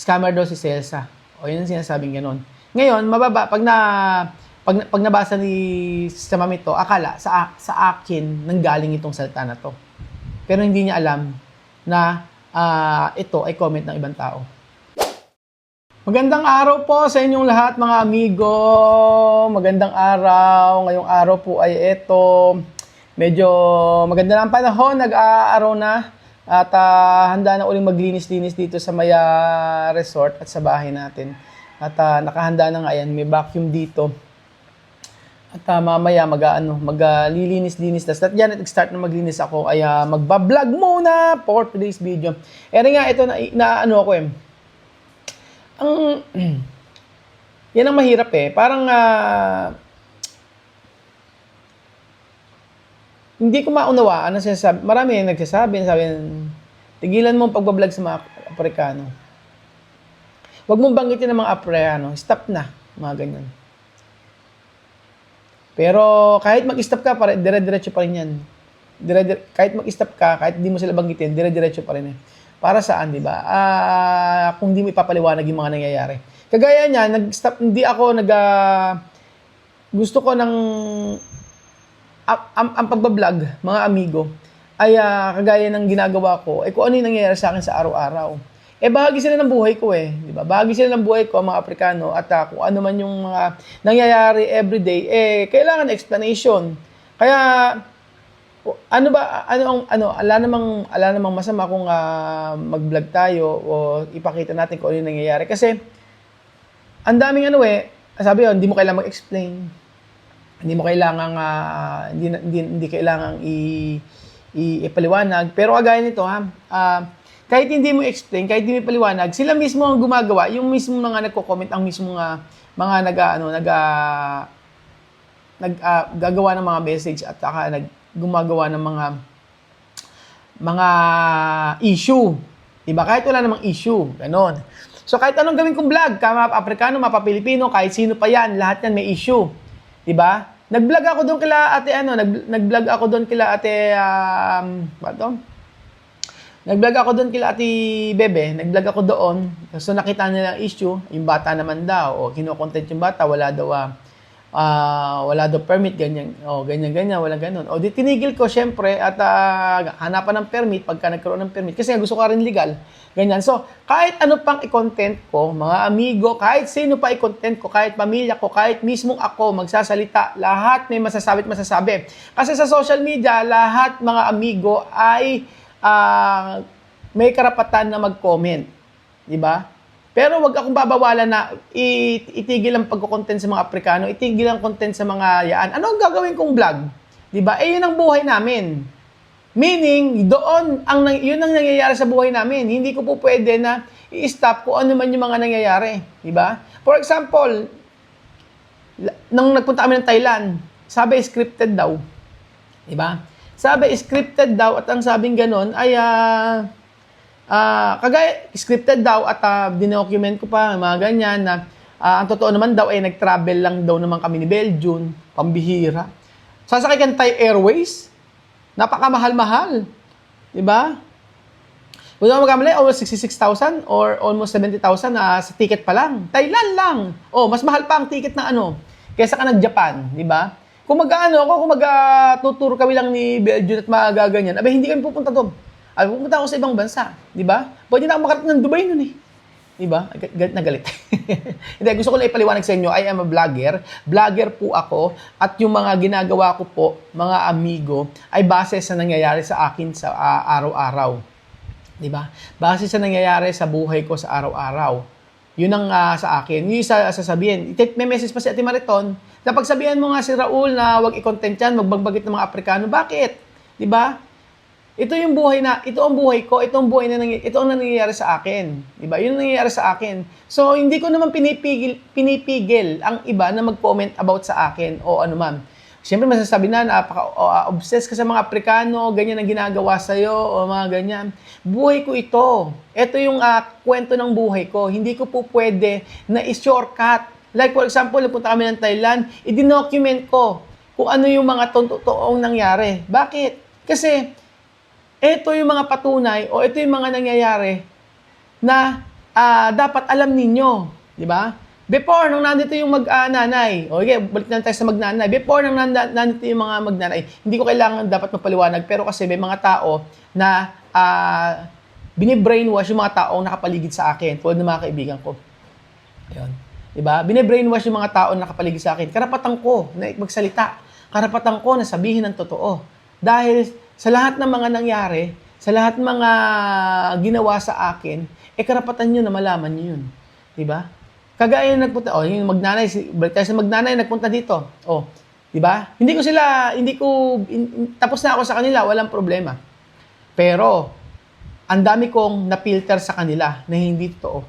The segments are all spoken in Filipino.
scammer daw si Celsa. O yun ang sinasabing gano'n. Ngayon, mababa, pag nabasa ni Sister Mami to, akala sa akin nanggaling itong salita na to. Pero hindi niya alam na ito ay comment ng ibang tao. Magandang araw po sa inyong lahat mga amigo. Magandang araw. Ngayong araw po ay ito. Medyo maganda na ang panahon. Nag-aaraw na. At handa na uling maglinis-linis dito sa Maya Resort at sa bahay natin. At nakahanda na nga yan. May vacuum dito. At mamaya maglilinis-linis. At yan, nag-start na maglinis ako. Ay magbablog muna for today's video. Nga, ito na ano ako yan ang mahirap Parang hindi ko maunawaan ang sinasabi. Marami yung nagsasabi, tigilan mo ang pagbablog sa mga Aprikano. Huwag mong banggitin ng mga Aprikano. Stop na, mga ganyan. Pero kahit mag-stop ka, dire-diretso pa rin yan. Kahit mag-stop ka, kahit hindi mo sila banggitin, dire-diretso pa rin Para saan, di ba? Kung hindi mo ipapaliwanag yung mga nangyayari. Kagaya niya, gusto ko ng ang pagbablog, mga amigo, ay kagaya ng ginagawa ko, kung ano yung nangyayari sa akin sa araw-araw. Bahagi sila ng buhay ko di ba? Bahagi sila ng buhay ko, mga Aprikano, at kung ano man yung mga nangyayari everyday, kailangan explanation. Kaya, ala namang masama kung mag-vlog tayo o ipakita natin kung ano yung nangyayari. Kasi, ang daming sabi yun, hindi mo kailangan mag-explain. Hindi mo kailangan, hindi kailangan ipaliwanag. Pero kagaya nito, kahit hindi mo explain, kahit hindi mo ipaliwanag, sila mismo ang gumagawa, yung mismo mga nagko-comment, ang mismo mga gagawa ng mga message at gumagawa ng mga issue. Diba? Kahit wala namang issue. Ganon. So, kahit anong gawin kong vlog, mga Aprikano, mga Pilipino, kahit sino pa yan, lahat yan may issue. Diba? Nag-vlog ako doon kila ate, nag-vlog ako doon kila ate, nag-vlog ako doon kila ate Bebe, nag-vlog ako doon. So, nakita nila ang issue, yung bata naman daw, o kino-content yung bata, wala daw permit, ganyan, wala ganun. O, di tinigil ko, syempre, at hanapan ng permit, pagka nagkaroon ng permit, kasi gusto ko rin legal, ganyan. So, kahit ano pang i-content ko, mga amigo, kahit sino pa i-content ko, kahit pamilya ko, kahit mismong ako magsasalita, lahat may masasabi. Kasi sa social media, lahat mga amigo ay may karapatan na mag-comment. Diba? Pero wag akong babawalan na itigil ang pagko-content sa mga Aprikano, itigil ang content sa mga yaan. Ano ang gagawin kong vlog? 'Di ba? Yun ang buhay namin. Meaning, yun ang nangyayari sa buhay namin. Hindi ko po pwede na i-stop kung ano man yung mga nangyayari. 'Di ba? For example, nung nagpunta kami ng Thailand, sabi scripted daw. 'Di ba? Sabi scripted daw at ang sabing ganon ay kagaya scripted daw at dinocument ko pa mga ganyan na ang totoo naman daw ay nag-travel lang daw naman kami ni Belgium, pambihira. Sasakay ka ng Thai Airways, napakamahal-mahal. 'Di ba? Kung ako magkamali, almost 66,000 or almost 70,000 sa ticket pa lang. Thailand lang. Mas mahal pa ang ticket na kaysa ka nag-Japan, 'di ba? Kung tuturo kami lang ni Belgium at magaganyan, hindi kami pupunta doon. Pupunta ako sa ibang bansa, di ba? Pwede na ako makarating ng Dubai nun Di ba? Galit na galit. Hindi, gusto ko lang ipaliwanag sa inyo, I am a vlogger. Vlogger po ako at yung mga ginagawa ko po, mga amigo, ay base sa nangyayari sa akin sa araw-araw. Di ba? Base sa nangyayari sa buhay ko sa araw-araw. Yun ang sa akin. Yung sasabihin. May message pa si Ate Mariton, na pagsabihan mo nga si Raul na wag i-content yan, magbagbagit ng mga Aprikano. Bakit? Di ba? Ito ang buhay ko, ito ang nangyayari sa akin. Diba? Yun ang nangyayari sa akin. So, hindi ko naman pinipigil ang iba na mag-comment about sa akin o ano man. Siyempre, masasabi na, obsessed ka sa mga Aprikano, ganyan ang ginagawa sa'yo, o mga ganyan. Buhay ko ito. Ito yung kwento ng buhay ko. Hindi ko po pwede na i-shortcut. Like, for example, napunta kami ng Thailand, i-document ko kung ano yung mga totoong nangyari. Bakit? Kasi, ito yung mga patunay o ito yung mga nangyayari na dapat alam ninyo, di ba? Before, nung nandito yung mag-nanay, okay, balik na tayo sa mag-nanay. Before, nung nandito yung mga mag-nanay, hindi ko kailangan dapat magpaliwanag, pero kasi may mga tao na binibrainwash yung mga taong nakapaligid sa akin, tulad ng mga kaibigan ko. Ayun. Diba? Binibrainwash yung mga taong nakapaligid sa akin. Karapatan ko na magsalita. Karapatan ko na sabihin ng totoo. Dahil sa lahat ng mga nangyari, sa lahat ng mga ginawa sa akin, karapatan nyo na malaman nyo yun. Diba? Kagaya yung nagpunta, yung magnanay, balik tayo sa magnanay, nagpunta dito. Diba? Tapos na ako sa kanila, walang problema. Pero, ang dami kong na-filter sa kanila na hindi totoo.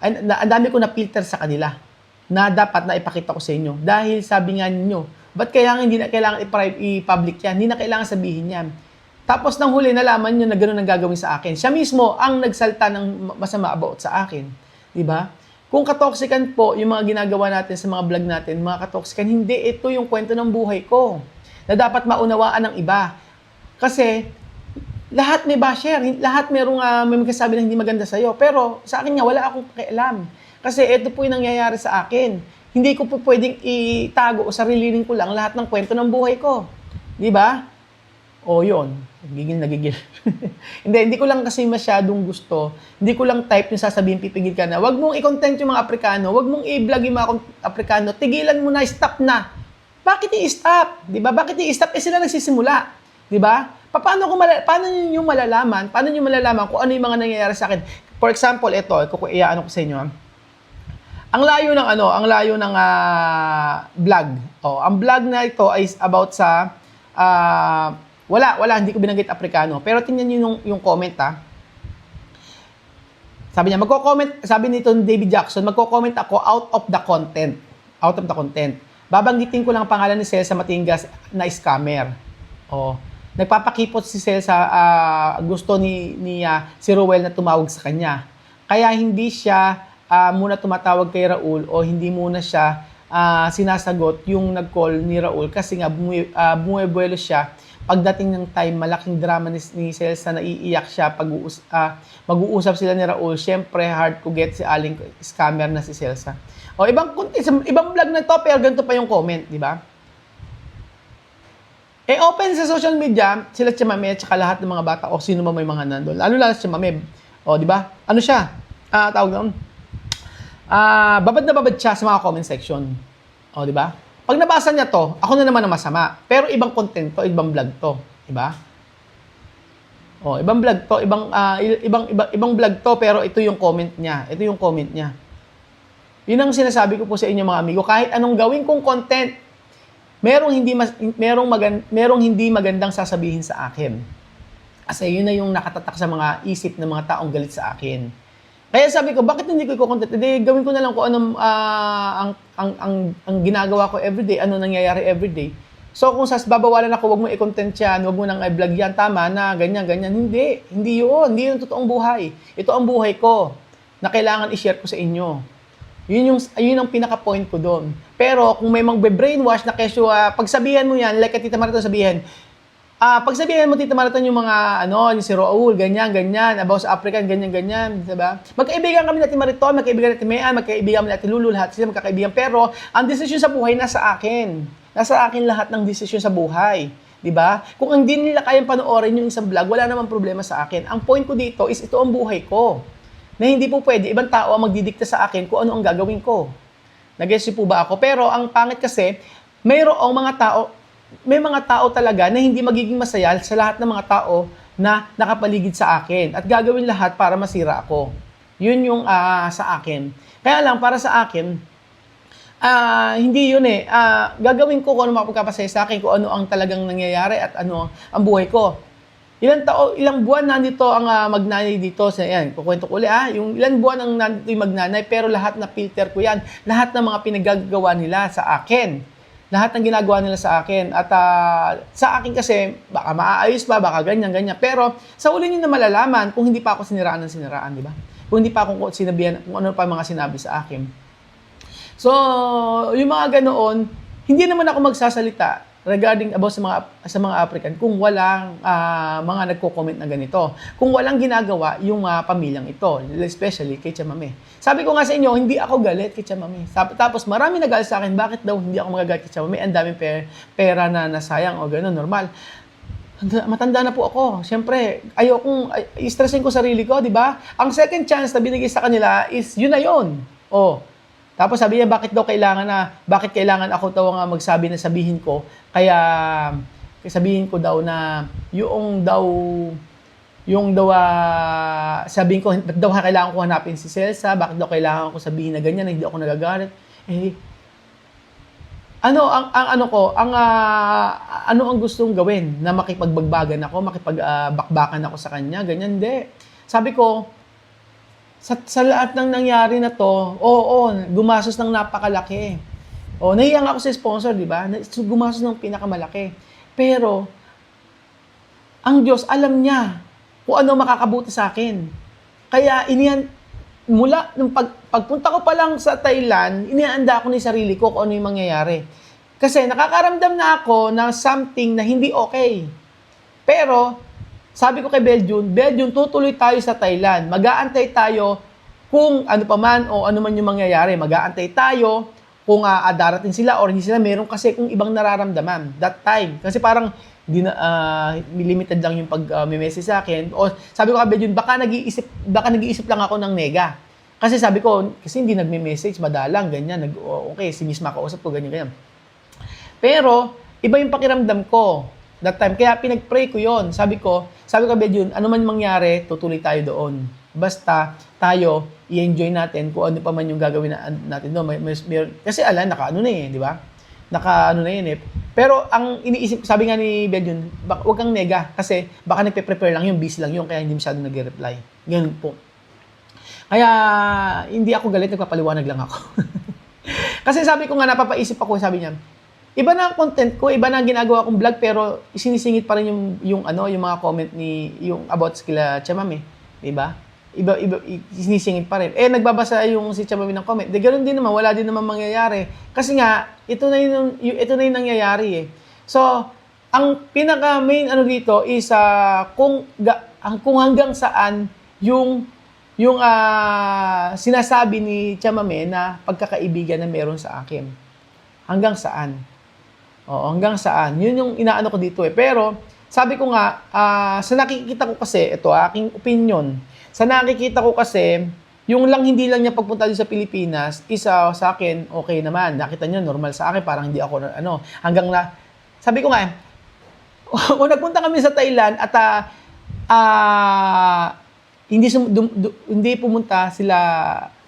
Ang dami kong na-filter sa kanila na dapat na ipakita ko sa inyo. Dahil sabi nga ninyo, ba't hindi na kailangan i-public yan? Hindi na kailangan sabihin yan. Tapos nang huli, nalaman nyo na gano'n ang gagawin sa akin. Siya mismo ang nagsalta ng masama about sa akin. Diba? Kung katoksikan po, yung mga ginagawa natin sa mga vlog natin, mga katoksikan, hindi ito yung kwento ng buhay ko. Na dapat maunawaan ng iba. Kasi, lahat may basher, lahat may magkasabi na hindi maganda sa'yo. Pero sa akin nga, wala akong pakialam. Kasi ito po yung nangyayari sa akin. Hindi ko po pwedeng itago o sarilinin ko lang lahat ng kwento ng buhay ko. Di ba? Yun. Nagigil. hindi ko lang kasi masyadong gusto. Hindi ko lang type yung sasabihin, pipigil ka na. Huwag mong i-content yung mga Aprikano. Huwag mong i-vlog yung mga Aprikano. Tigilan mo na, stop na. Bakit i-stop? Di ba? Bakit i-stop? Sila nagsisimula. Di ba? Paano niyo malalaman kung ano yung mga nangyayari sa akin? For example, ito, iano ko sa inyo. Ang layo ng vlog. Ang vlog na ito ay about sa hindi ko binanggit Aprikano. Pero tingnan niyo yung comment Sabi niya, sabi nito David Jackson, magko-comment ako out of the content. Out of the content. Babanggitin ko lang ang pangalan ni Celsa Matingas na scammer. Nagpapakipot si Celsa, gusto ni si Ruel na tumawag sa kanya. Kaya hindi siya muna tumatawag kay Raul o hindi muna siya sinasagot yung nag-call ni Raul kasi nga bumuebuelo siya. Pagdating ng time, malaking drama ni Celsa, naiiyak siya. Mag-uusap sila ni Raul. Siyempre, hard to get si aling scammer na si Celsa. Ibang vlog na to, pero ganito pa yung comment, di ba? Open sa social media, sila Chamame at saka lahat ng mga bata o sino man may mga nandun. Lalo lang si Chamame. Di ba? Ano siya? Tawag doon. Babad na babad siya sa mga comment section. Di ba? Pag nabasa niya to, ako na naman ang masama. Pero ibang content to, ibang vlog to. Di ba? Ibang vlog to, ibang vlog to, pero ito yung comment niya. Ito yung comment niya. Yun ang sinasabi ko po sa inyo mga amigo. Kahit anong gawin kong content, merong hindi magandang sasabihin sa akin. Kasi yun na yung nakatatak sa mga isip ng mga taong galit sa akin. Kaya sabi ko, bakit hindi ko i-content? Gawin ko na lang kung anong ang ginagawa ko everyday, ano nangyayari everyday. So kung babawalan ako, wag mo i-content yan, wag mo nang i-vlog yan, tama na, ganyan. Hindi yun totoong buhay. Ito ang buhay ko na kailangan i-share ko sa inyo. Yun ang pinaka-point ko doon. Pero kung may magbe-brainwash na kesyo, pagsabihan mo yan, like Tita Mariton sabihin, pagsabihan mo Tita Mariton yung mga, yung si Raul, ganyan, about sa African, ganyan, diba? Magkaibigan kami natin Mariton, magkaibigan natin Mayan, magkaibigan natin Lulu, lahat sila magkakaibigan. Pero, ang desisyon sa buhay nasa akin. Nasa akin lahat ng desisyon sa buhay. Diba? Kung hindi nila kayang panoorin yung isang vlog, wala namang problema sa akin. Ang point ko dito is ito ang buhay ko. Na hindi po pwede, ibang tao ang magdidikta sa akin kung ano ang gagawin ko. Nag-guess po ba ako? Pero ang pangit kasi, may mga tao talaga na hindi magiging masaya sa lahat ng mga tao na nakapaligid sa akin. At gagawin lahat para masira ako. Yun yung sa akin. Kaya lang, para sa akin, hindi yun gagawin ko kung ano makapagkapasaya sa akin, kung ano ang talagang nangyayari at ano ang buhay ko. Ilang buwan nandito ang magnanay dito. Kukwento ko ulit yung ilang buwan ang nandito yung magnanay, pero lahat na filter ko yan. Lahat ng mga pinagagawa nila sa akin. Lahat ng ginagawa nila sa akin. At sa akin kasi, baka maaayos pa, baka ganyan. Pero sa uli nyo na malalaman kung hindi pa ako siniraan, di ba? Kung hindi pa ako sinabihan, kung ano pa mga sinabi sa akin. So, yung mga ganoon, hindi naman ako magsasalita regarding about sa mga African kung walang mga nagko-comment na ganito. Kung walang ginagawa yung pamilyang ito, especially kay Chamame. Sabi ko nga sa inyo, hindi ako galit kay Chamame. Tapos marami nagalit sa akin, bakit daw hindi ako magagalit kay Chamame? Ang daming pera na nasayang o gano'n, normal. Matanda na po ako. Siyempre, ayokong i-stressin ko sarili ko, di ba? Ang second chance na binigay sa kanila is yun na yun. Tapos sabi niya, bakit kailangan ako daw nga magsabi na sabihin ko, kaya sabihin ko daw na yung daw sabihin ko, bakit daw kailangan ko hanapin si Celsa, bakit daw kailangan ko sabihin na ganyan, na hindi ako nagagalit. Ano ang gustong gawin? Na makipagbagbagan ako, makipagbakbakan ako sa kanya, ganyan, hindi. Sabi ko, sa lahat ng nangyari na to, gumastos ng napakalaki. Nahiya nga ako sa sponsor, di ba? Gumastos ng pinakamalaki. Pero, ang Diyos, alam niya kung ano makakabuti sa akin. Kaya, mula nung pagpunta ko pa lang sa Thailand, inianda ko ni sarili ko kung ano yung mangyayari. Kasi nakakaramdam na ako ng something na hindi okay. Pero, sabi ko kay Belgium, tutuloy tayo sa Thailand. Mag-aantay tayo kung ano pa man o ano man yung mangyayari. Mag-aantay tayo kung darating sila or hindi sila. Meron kasi kung ibang nararamdaman that time. Kasi parang limited lang yung pag-message sa akin. O sabi ko kay Belgium, baka nag-iisip lang ako ng nega. Kasi sabi ko, kasi hindi nagme-message, madalang, ganyan. Okay, si Miss makausap ko, ganyan. Pero, iba yung pakiramdam ko that time. Kaya pinag-pray ko yon. Sabi ko, Belgium, ano man mangyari, tutuloy tayo doon. Basta tayo, i-enjoy natin kung ano pa man yung gagawin natin doon. Kasi naka-ano na di ba? Naka-ano na yun Pero ang iniisip, sabi nga ni Belgium, huwag kang nega kasi baka nagpe-prepare lang yun, busy lang yun, kaya hindi masyado nag-reply. Ganun po. Kaya, hindi ako galit, nagpapaliwanag lang ako. Kasi sabi ko nga, napapaisip ako, sabi niya, iba na ang content ko, iba na ang ginagawa kong vlog, pero isinisingit pa rin yung mga comment yung about kila Chamame, di ba? Iba isinisingit pa rin. Nagbabasa yung si Chamame ng comment. Ganoon din naman, wala din naman mangyayari. Kasi nga, ito na yung nangyayari So, ang pinaka main dito is kung hanggang saan yung sinasabi ni Chamame na pagkakaibigan na meron sa akin. Hanggang saan? Hanggang saan. Yun yung inaano ko dito Pero, sabi ko nga, sa nakikita ko kasi, ito aking opinion, sa nakikita ko kasi, yung hindi lang niya pagpunta dito sa Pilipinas, sa akin, okay naman. Nakita niyo, normal sa akin, parang hindi ako, sabi ko nga, kung nagpunta kami sa Thailand at hindi pumunta sila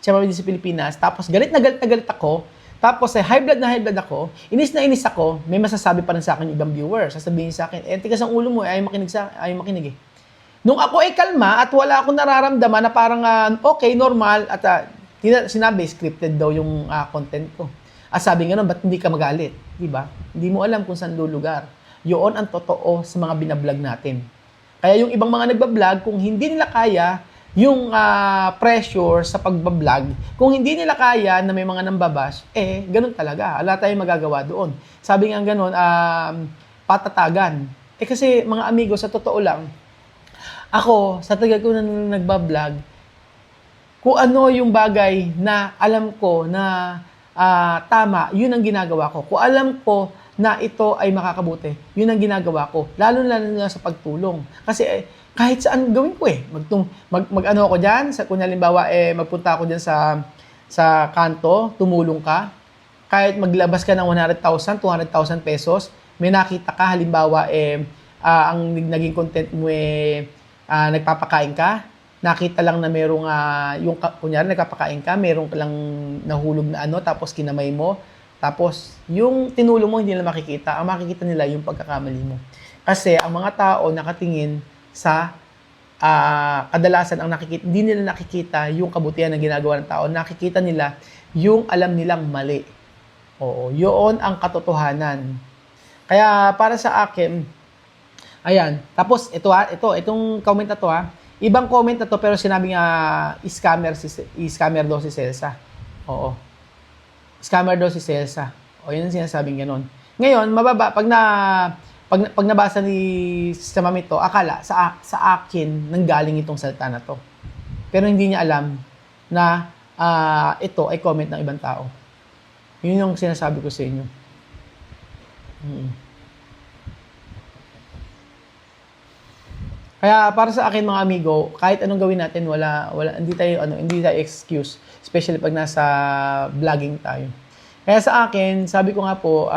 Chamame sa Pilipinas, tapos galit na galit ako, tapos high blood ako, inis na inis ako, may masasabi pa rin sa akin ibang viewer. Sasabihin sa akin, tigas ang ulo mo, ayaw makinig Nung ako kalma at wala akong nararamdaman na parang okay, normal, at sinabi, scripted daw yung content ko. Sabi nga nun, ba't hindi ka magalit? Diba? Hindi mo alam kung saan lulugar. Yun ang totoo sa mga binablog natin. Kaya yung ibang mga nagbablog, kung hindi nila kaya yung pressure sa pagbablog, kung hindi nila kaya na may mga nambabash, ganun talaga. Wala tayong magagawa doon. Sabi nga ganun, patatagan. Kasi mga amigo, sa totoo lang, ako, sa tagal ko na nagbablog, kung ano yung bagay na alam ko na tama, yun ang ginagawa ko. Kung alam ko na ito ay makakabuti, yun ang ginagawa ko. Lalo na sa pagtulong. Kasi kahit saan gawin ko mag-ano ako dyan, kung halimbawa magpunta ako dyan sa kanto, tumulong ka, kahit maglabas ka ng 100,000, 200,000 pesos, may nakita ka, halimbawa ang naging content mo nagpapakain ka, nakita lang na merong, kunyari nagpapakain ka, merong lang nahulog na tapos kinamay mo, tapos yung tinulong mo hindi nila makikita, ang makikita nila yung pagkakamali mo. Kasi ang mga tao nakatingin sa kadalasan hindi nila nakikita yung kabutihan ng ginagawa ng tao, nakikita nila yung alam nilang mali. Yun ang katotohanan. Kaya para sa akin, ayan, tapos itong comment na to ibang comment na to pero sinabi nga scammer daw si Celsa. Scammer daw si Celsa. Yun ang sinasabing ganon. Ngayon, pag nabasa ni sa mami to, akala sa akin nanggaling itong salita na to. Pero hindi niya alam na ito ay comment ng ibang tao. Yun yung sinasabi ko sa inyo. Kaya para sa akin mga amigo, kahit anong gawin natin, hindi tayo excuse, especially pag nasa vlogging tayo. Kaya sa akin, sabi ko nga po,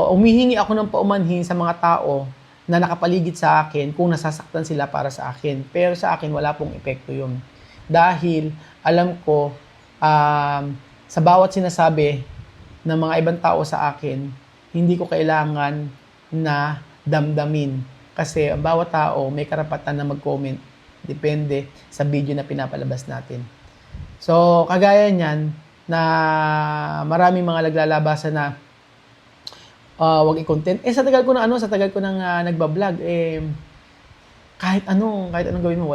humihingi ako ng paumanhin sa mga tao na nakapaligid sa akin kung nasasaktan sila para sa akin. Pero sa akin, wala pong epekto yun. Dahil alam ko, sa bawat sinasabi ng mga ibang tao sa akin, hindi ko kailangan na damdamin. Kasi ang bawat tao may karapatan na mag-comment. Depende sa video na pinapalabas natin. So, kagaya niyan, na maraming mga naglalabasan na wag i-content. Sa tagal ko nang nagba-vlog, kahit anong gawin mo,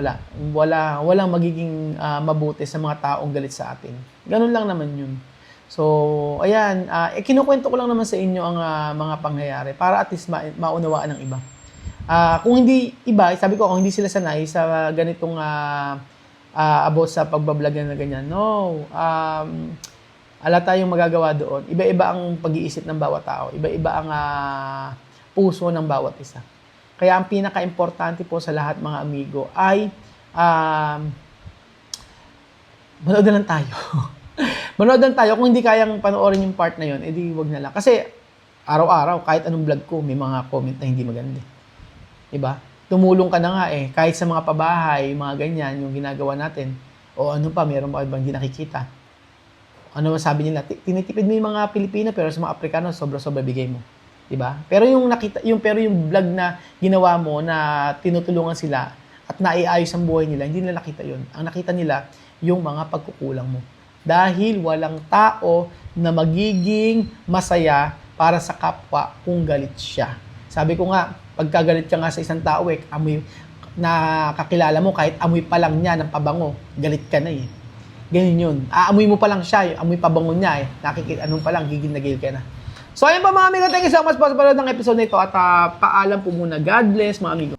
walang magiging mabuti sa mga taong galit sa atin. Ganun lang naman yun. So, ayan, kinukwento ko lang naman sa inyo ang mga pangyayari para at least maunawaan ng iba. Kung hindi iba, sabi ko, kung hindi sila sanay sa ganitong about sa pagbablog na ganyan, no, ala tayong magagawa doon. Iba-iba ang pag-iisip ng bawat tao. Iba-iba ang puso ng bawat isa. Kaya ang pinaka-importante po sa lahat mga amigo ay manood na lang tayo. Manood lang tayo. Kung hindi kayang panoorin yung part na yun, edi wag na lang. Kasi araw-araw, kahit anong vlog ko, may mga comment na hindi maganda. Diba? Tumulong ka na nga kahit sa mga pabahay, mga ganyan, yung ginagawa natin. O ano pa, meron ba ibang hindi nakikita? Ano sabi nila? Tinitipid mo yung mga Pilipino, pero sa mga Aprikano, sobra-sobra bigay mo. Diba? Pero yung vlog na ginawa mo na tinutulungan sila at naiayos ang buhay nila, hindi nila nakita yun. Ang nakita nila, yung mga pagkukulang mo. Dahil walang tao na magiging masaya para sa kapwa kung galit siya. Sabi ko nga, pagkagalit ka nga sa isang tao, amoy na kakilala mo, kahit amoy pa lang niya ng pabango, galit ka na Ganyan yun. Aamoy mo pa lang siya, amoy pabango niya nakikita, anong pa lang, gigil na gigil ka na. So ayun pa mga amigo, thank you so much po sa panood ng episode na ito at paalam po muna. God bless mga amigo.